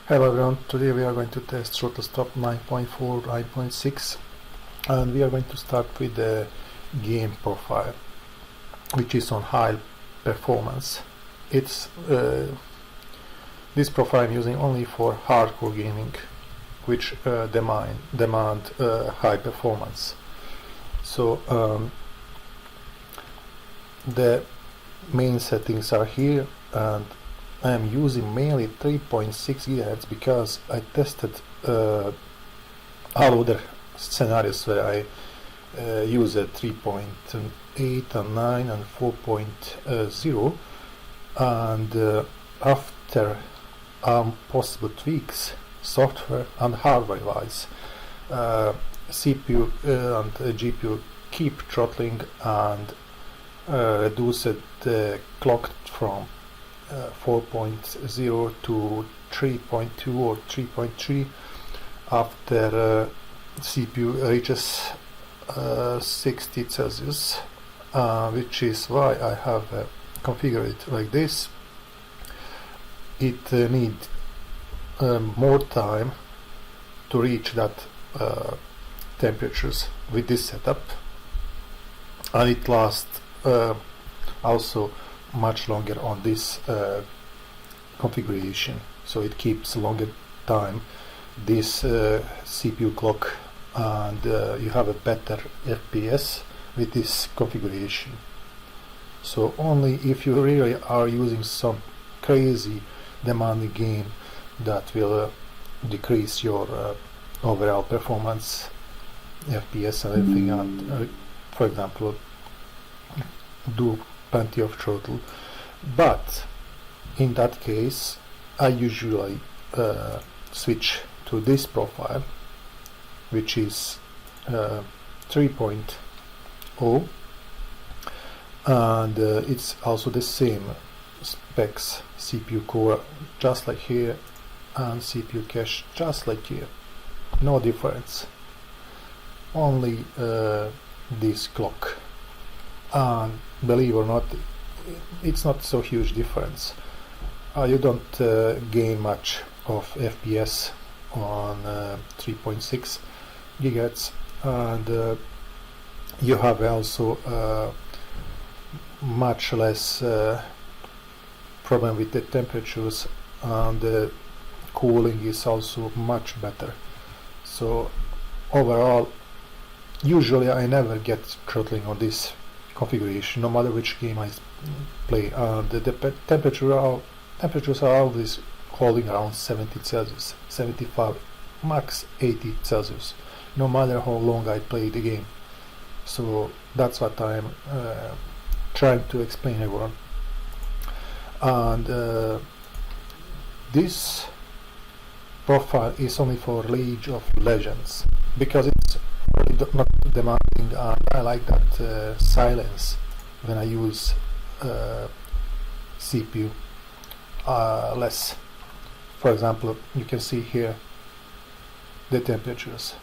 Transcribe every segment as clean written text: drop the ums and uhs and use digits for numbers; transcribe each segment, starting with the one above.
Hello everyone, today we are going to test ThrotleStop 9.4, 9.6, and we are going to start with the game profile, which is on high performance. It's this profile I'm using only for hardcore gaming, which demand high performance. So the main settings are here, and I am using mainly 3.6 GHz because I tested all other scenarios where I use a 3.8 and 9 and 4.0, and after possible tweaks, software and hardware wise, CPU and GPU keep throttling and reduce the clock from 4.0 to 3.2 or 3.3 after CPU reaches 60 Celsius, which is why I have configured it like this. It needs more time to reach that temperatures with this setup, and it lasts also much longer on this configuration, so it keeps longer time this CPU clock, and you have a better FPS with this configuration. So only if you really are using some crazy demanding game that will decrease your overall performance, FPS and everything, and for example do plenty of throttle. But in that case I usually switch to this profile, which is 3.0, and it's also the same specs, CPU core just like here and CPU cache just like here, no difference, only this clock. And believe or not, it's not so huge difference. You don't gain much of FPS on 3.6 GHz, and you have also much less problem with the temperatures, and the cooling is also much better. So overall, usually I never get throttling on this configuration, no matter which game I play, and the temperatures are always holding around 70 Celsius, 75, max 80 Celsius, no matter how long I play the game. So that's what I'm trying to explain everyone. And this profile is only for League of Legends because it's really not demanding, and I like that silence when I use CPU less. For example, you can see here the temperatures,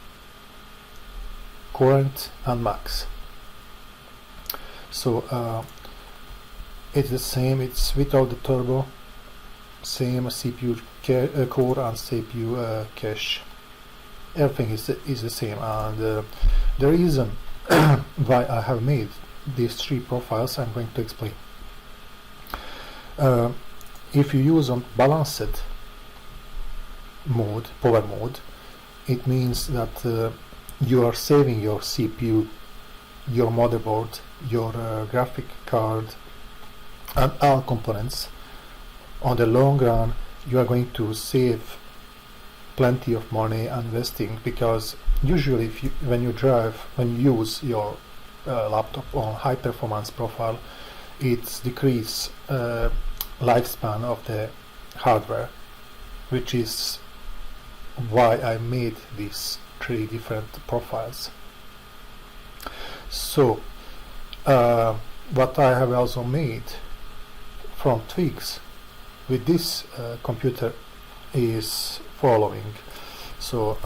current and max. So it's the same, it's without the turbo, same CPU core and CPU cache. Everything is the same, and the reason why I have made these three profiles I'm going to explain. If you use on balanced mode, power mode, it means that you are saving your CPU, your motherboard, your graphic card and all components. On the long run you are going to save plenty of money investing, because usually when you use your laptop on high performance profile, it's decrease lifespan of the hardware, which is why I made these three different profiles. So what I have also made from tweaks with this computer is following. So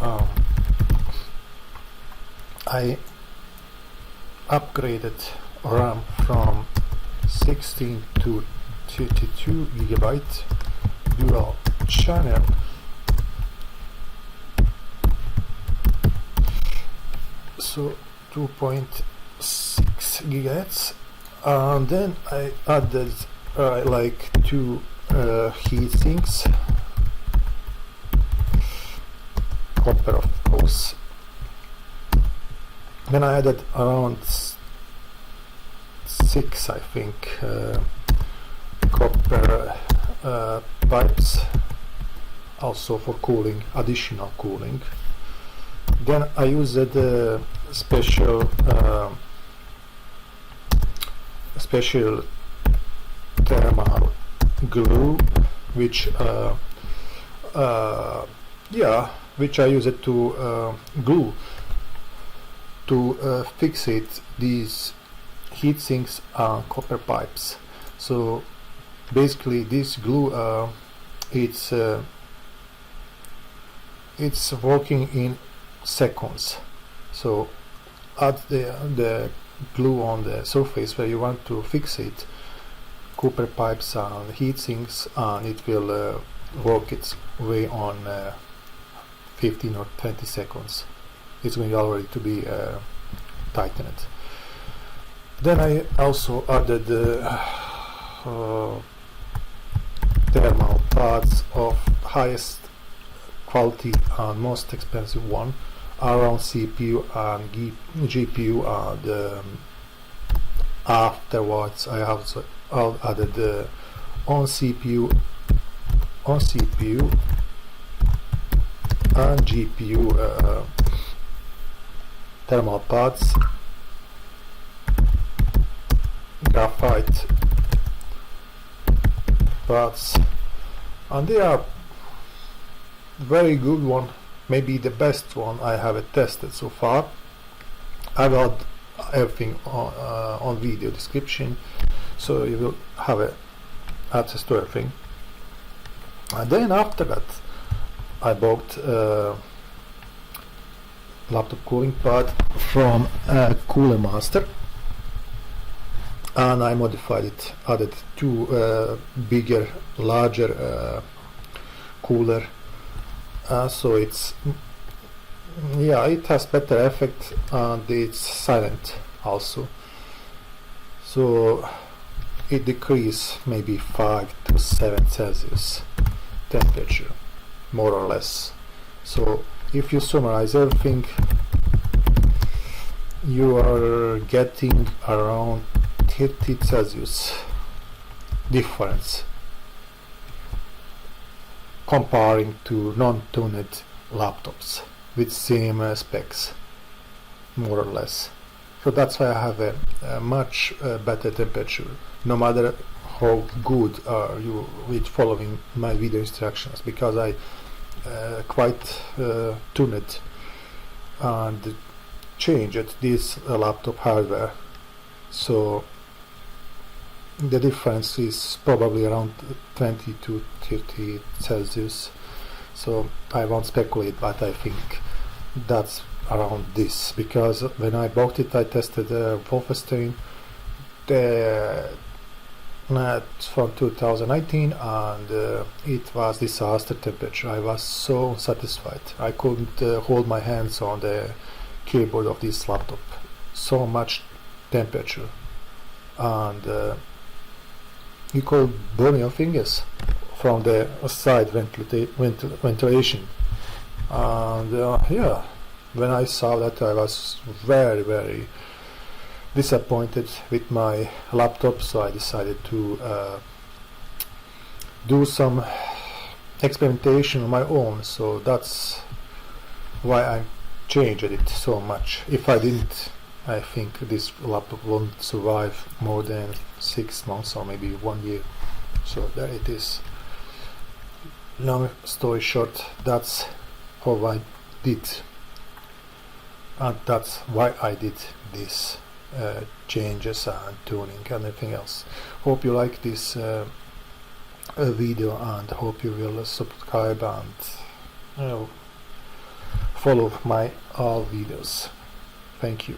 I upgraded RAM from 16 to 32 GB dual channel so 2.6 gigahertz, and then I added like two heat sinks, copper of course. Then I added around 6, I think, copper pipes, also for cooling, additional cooling. Then I used a special thermal glue, which which I used to glue to fixate these heat sinks and copper pipes. So basically this glue it's working in seconds. So add the glue on the surface where you want to fixate copper pipes and heat sinks, and it will work its way on 15 or 20 seconds. It's going already to be tightened. Then I also added thermal pads of highest quality and most expensive one around CPU and GPU, and afterwards I also added on CPU and GPU thermal pads, graphite pads, and they are very good one, maybe the best one I have tested so far. I will add everything on video description, so you will have access to everything. And then after that I bought laptop cooling pad from Cooler Master, and I modified it, added two larger cooler, so it's it has better effect and it's silent also, so it decreases maybe 5 to 7 Celsius temperature, more or less. So if you summarize everything, you are getting around 30 Celsius difference comparing to non-tuned laptops with same specs, more or less. So that's why I have a much better temperature, no matter how good are you with following my video instructions, because I quite tuned and changed this laptop hardware, so the difference is probably around 20 to 30 Celsius. So I won't speculate, but I think that's around this, because when I bought it I tested Wolfenstein from 2019, and it was disaster temperature. I was so satisfied. I couldn't hold my hands on the keyboard of this laptop. So much temperature, and you could burn your fingers from the side ventilation. And when I saw that, I was very, very disappointed with my laptop, so I decided to do some experimentation on my own. So that's why I changed it so much. If I didn't, I think this laptop won't survive more than 6 months or maybe 1 year. So there it is. Long story short, that's how I did, and that's why I did this changes and tuning and everything else. Hope you like this video, and hope you will subscribe and follow my all videos. Thank you.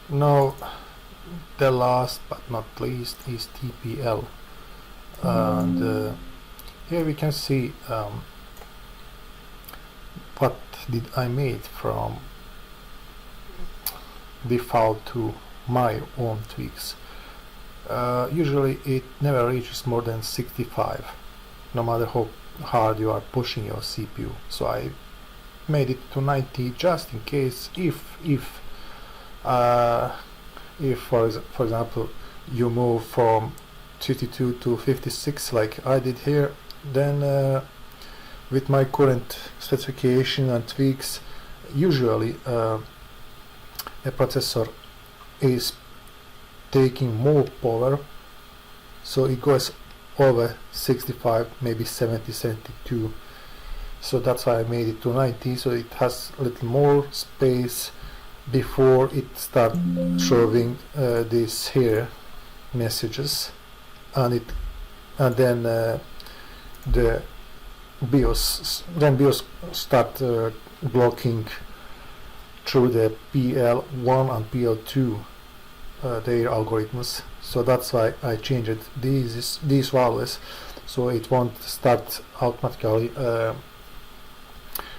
Now the last but not least is TPL, and here we can see what did I made from default to my own tweaks. Usually it never reaches more than 65, no matter how hard you are pushing your CPU. So I made it to 90 just in case if for example you move from 52 to 56 like I did here, then with my current specification and tweaks, usually a processor is taking more power, so it goes over 65, maybe 70, 72. So that's why I made it to 90, so it has a little more space before it starts showing these here messages, and then the BIOS start blocking through the PL1 and PL2 their algorithms. So that's why I changed these values, so it won't start automatically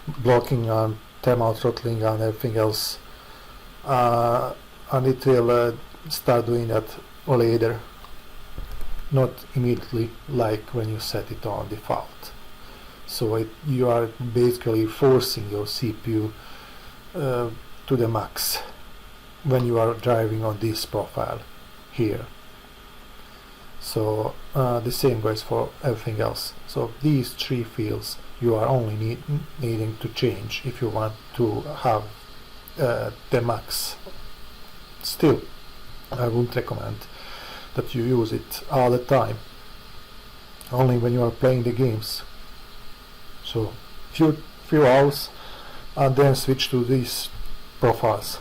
blocking and thermal throttling and everything else, and it will start doing that later, not immediately like when you set it on default. So you are basically forcing your CPU to the max when you are driving on this profile here. So the same goes for everything else. So these three fields you are only needing to change if you want to have the max. Still, I wouldn't recommend that you use it all the time, only when you are playing the games. So few hours and then switch to these profiles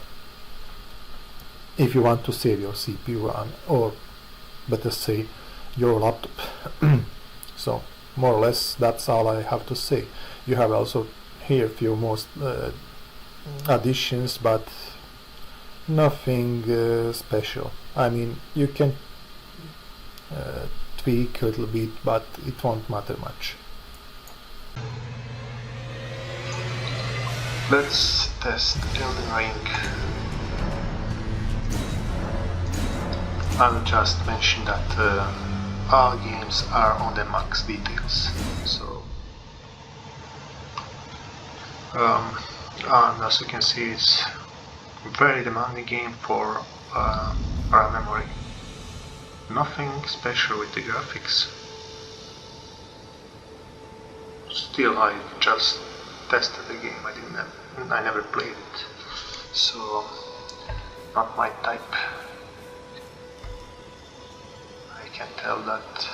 if you want to save your CPU or better say your laptop. So more or less that's all I have to say. You have also here few more additions, but nothing special. I mean, you can tweak a little bit, but it won't matter much. Let's test Elden Ring. I'll just mention that all games are on the max details, so and as you can see, it's a very demanding game for RAM memory. Nothing special with the graphics. Still, I just tested the game. I never played it, so not my type. I can tell that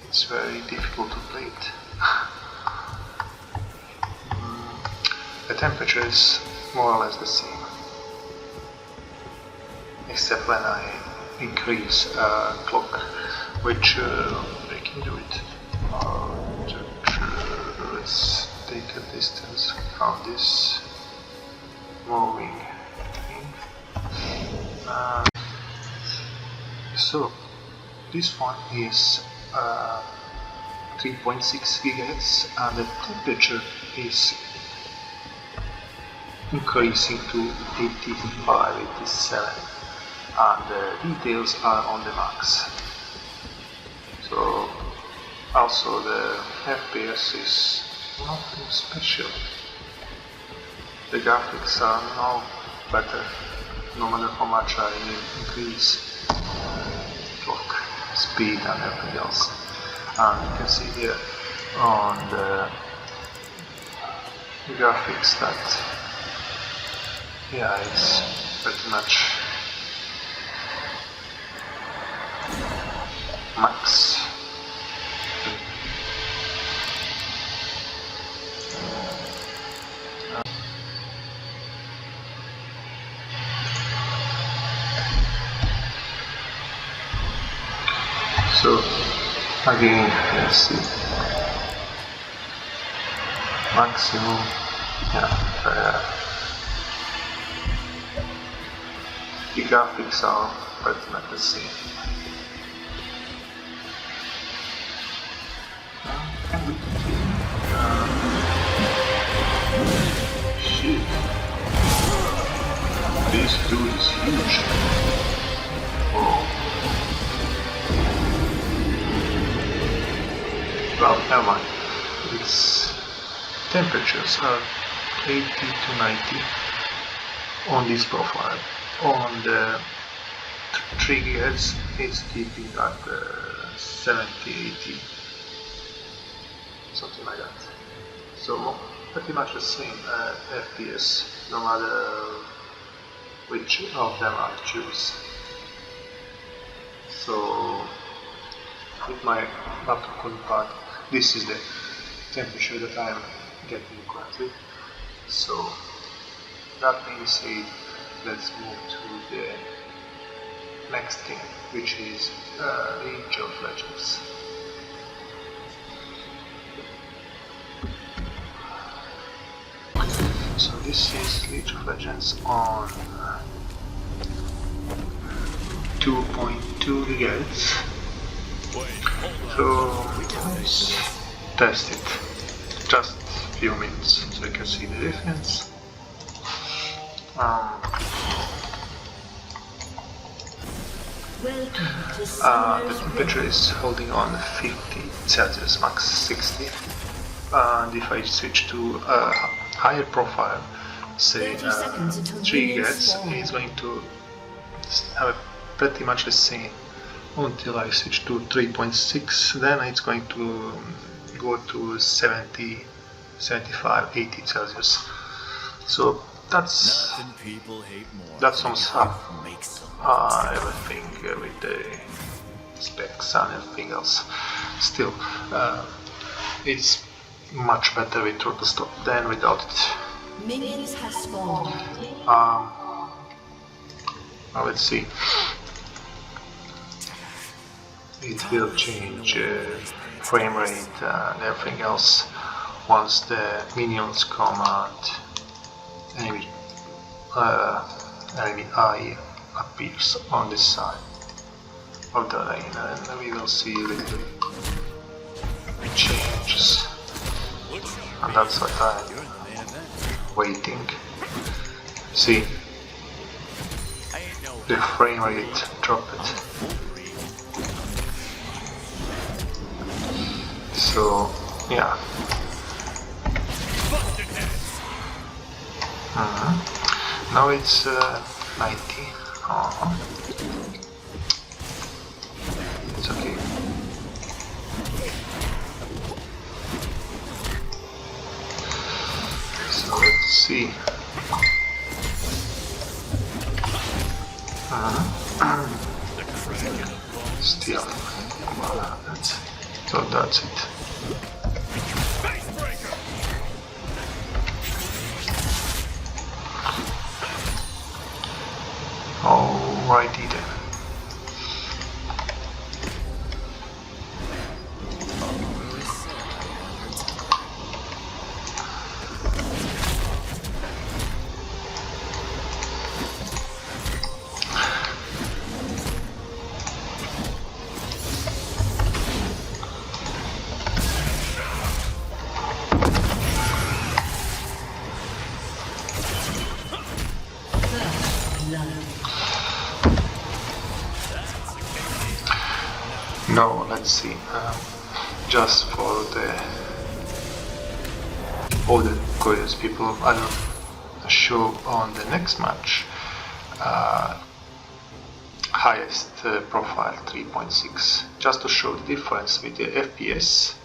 it's very difficult to play it. The temperature is more or less the same, except when I increase clock, which I can do it. Let's take a distance from this moving thing. So this one is 3.6 GHz and the temperature is increasing to 85, 87, and the details are on the max. So also the FPS is nothing special. The graphics are no better, no matter how much I increase clock speed and everything else. And you can see here on the graphics that it's pretty much max. So again, let's see, maximum, the graphics are pretty much the same. too. This dude is huge. Oh. Well, never mind. Its temperatures are 80 to 90 on this profile. On the 3 GHz, it's keeping at 70, 80, something like that. So pretty much the same FPS, no matter which of them I choose. So with my laptop counterpart, this is the temperature that I am getting currently. So that being said, let's move to the next game, which is League of Legends. So this is League of Legends on 2.2 GHz. So let's test it, just a few minutes, so you can see the difference. The temperature is holding on 50 Celsius, max 60. And if I switch to a higher profile, say 3 GHz, it's going to have pretty much the same until I switch to 3.6. Then it's going to go to 70, 75, 80 Celsius. So that sums up everything with the specs and everything else. Still, it's much better with ThrotleStop than without it. Minions have spawned. Now let's see. It will change frame rate and everything else once the minions come and enemy eye appears on this side of the lane, and we will see little changes, and that's what I'm waiting. See, the frame rate dropped. So yeah. Now it's 90. It's okay. So let's see. Still, well, that's it. Alrighty then. No, let's see. Just for all the curious people, I will show on the next match highest profile 3.6, just to show the difference with the FPS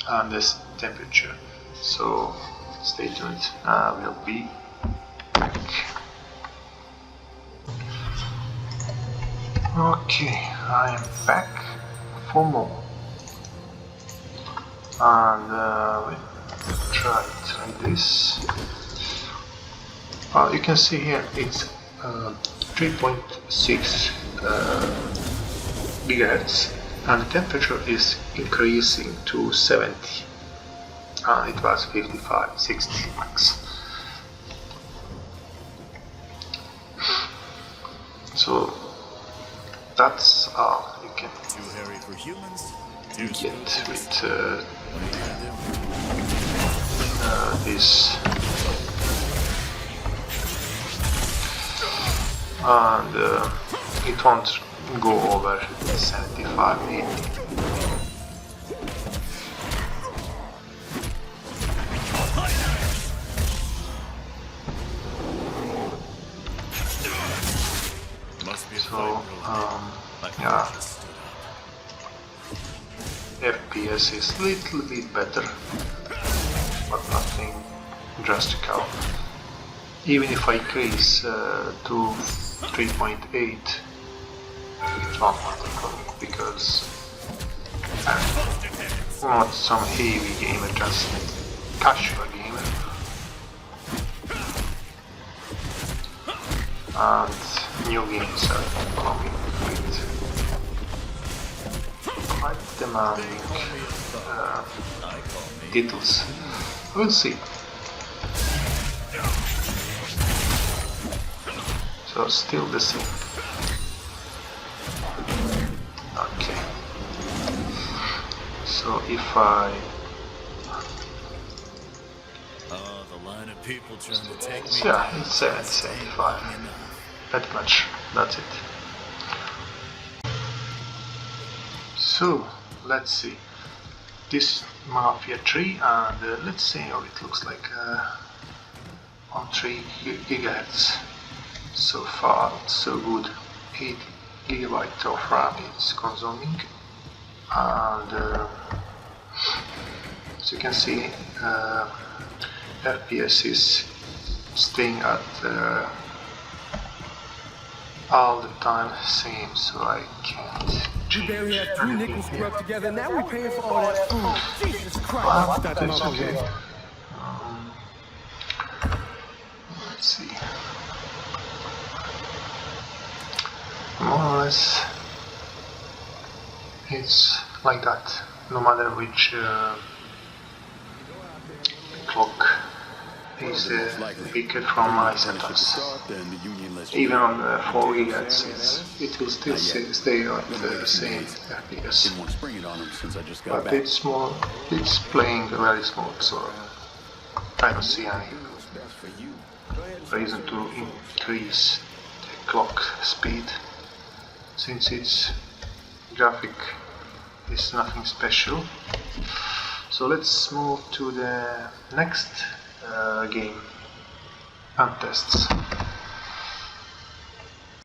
and the temperature. So stay tuned. We'll be back. Okay, I am back for more, and let's try this. You can see here it's 3.6 gigahertz, and the temperature is increasing to 70. It was 55, 60 max. So that's all you can get with this and it won't go over 75, 80. So yeah, FPS is a little bit better, but nothing drastic. Even if I increase to 3.8, it won't matter for me, because I'm not some heavy gamer, just casual gamer. And new games are coming with quite demanding titles. We'll see. So still the same. Okay. So if I the line of people trying to take me yeah, it's 75. That much. That's it. So let's see. This Mafia 3, and let's see how it looks like on 3 GHz. So far, so good. 8 GB of RAM is consuming, and as you can see, FPS is staying at all the time same, so I can't We barely had 2 nickels scrubbed together, now we're paying for all that food. Jesus Christ, but it's okay. Let's see. More or less, it's like that, no matter which clock is picked from my setups. Even on the 4 GHz, it will still stay at the same FPS. But it's small, it's playing very smooth, so I don't see any reason to increase the clock speed, since its graphic is nothing special. So let's move to the next game and tests.